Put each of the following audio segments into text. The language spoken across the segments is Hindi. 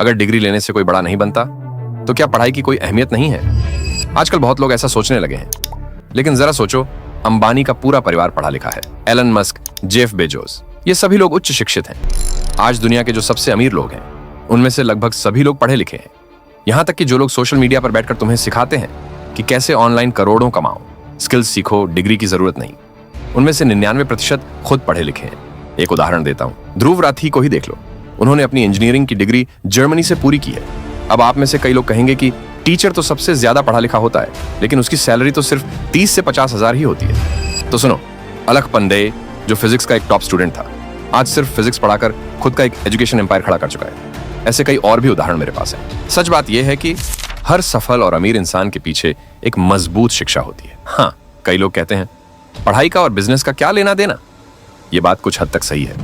अगर डिग्री लेने से कोई बड़ा नहीं बनता तो क्या पढ़ाई की कोई अहमियत नहीं है? आजकल बहुत लोग ऐसा सोचने लगे हैं, लेकिन जरा सोचो, अंबानी का पूरा परिवार पढ़ा लिखा है। एलन मस्क, जेफ बेजोस, ये सभी लोग उच्च शिक्षित हैं। आज दुनिया के जो सबसे अमीर लोग हैं उनमें से लगभग सभी लोग पढ़े लिखे हैं। यहाँ तक कि जो लोग सोशल मीडिया पर बैठकर तुम्हें सिखाते हैं कि कैसे ऑनलाइन करोड़ों कमाओ, स्किल्स सीखो, डिग्री की जरूरत नहीं, उनमें से 99% खुद पढ़े लिखे हैं। एक उदाहरण देता हूँ, ध्रुव राठी को ही देख लो। उन्होंने अपनी इंजीनियरिंग की डिग्री जर्मनी से पूरी की है। अब आप में से कई लोग कहेंगे कि टीचर तो सबसे ज्यादा पढ़ा लिखा होता है, लेकिन उसकी सैलरी तो सिर्फ 30 से 50 हजार ही होती है। तो सुनो, अलख पंडे जो फिजिक्स का एक टॉप स्टूडेंट था, आज सिर्फ फिजिक्स पढ़ाकर खुद का एक एजुकेशन एम्पायर खड़ा कर चुका है। ऐसे कई और भी उदाहरण मेरे पास हैं। सच बात यह है कि हर सफल और अमीर इंसान के पीछे एक मजबूत शिक्षा होती है। हाँ, कई लोग कहते हैं पढ़ाई का और बिजनेस का क्या लेना देना। यह बात कुछ हद तक सही है,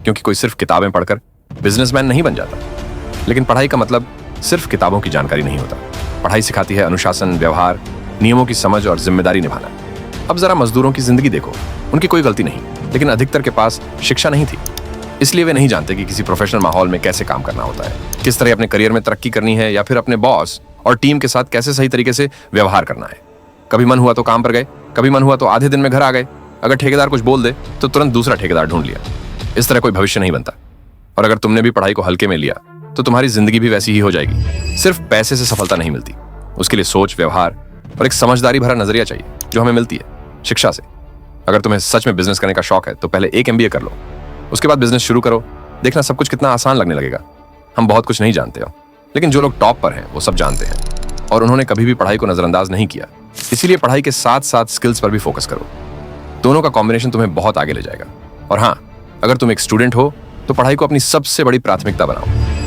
क्योंकि कोई सिर्फ किताबें पढ़कर बिजनेसमैन नहीं बन जाता। लेकिन पढ़ाई का मतलब सिर्फ किताबों की जानकारी नहीं होता। पढ़ाई सिखाती है अनुशासन, व्यवहार, नियमों की समझ और जिम्मेदारी निभाना। अब जरा मजदूरों की जिंदगी देखो, उनकी कोई गलती नहीं, लेकिन अधिकतर के पास शिक्षा नहीं थी, इसलिए वे नहीं जानते कि किसी प्रोफेशनल माहौल में कैसे काम करना होता है, किस तरह अपने करियर में तरक्की करनी है, या फिर अपने बॉस और टीम के साथ कैसे सही तरीके से व्यवहार करना है। कभी मन हुआ तो काम पर गए, कभी मन हुआ तो आधे दिन में घर आ गए। अगर ठेकेदार कुछ बोल दे तो तुरंत दूसरा ठेकेदार ढूंढ लिया। इस तरह कोई भविष्य नहीं बनता। और अगर तुमने भी पढ़ाई को हल्के में लिया तो तुम्हारी जिंदगी भी वैसी ही हो जाएगी। सिर्फ पैसे से सफलता नहीं मिलती, उसके लिए सोच, व्यवहार और एक समझदारी भरा नजरिया चाहिए, जो हमें मिलती है शिक्षा से। अगर तुम्हें सच में बिजनेस करने का शौक है तो पहले एक MBA कर लो, उसके बाद बिजनेस शुरू करो। देखना सब कुछ कितना आसान लगने लगेगा। हम बहुत कुछ नहीं जानते हो, लेकिन जो लोग टॉप पर हैं वो सब जानते हैं, और उन्होंने कभी भी पढ़ाई को नजरअंदाज नहीं किया। इसीलिए पढ़ाई के साथ साथ स्किल्स पर भी फोकस करो। दोनों का कॉम्बिनेशन तुम्हें बहुत आगे ले जाएगा। और हाँ, अगर तुम एक स्टूडेंट हो तो पढ़ाई को अपनी सबसे बड़ी प्राथमिकता बनाओ।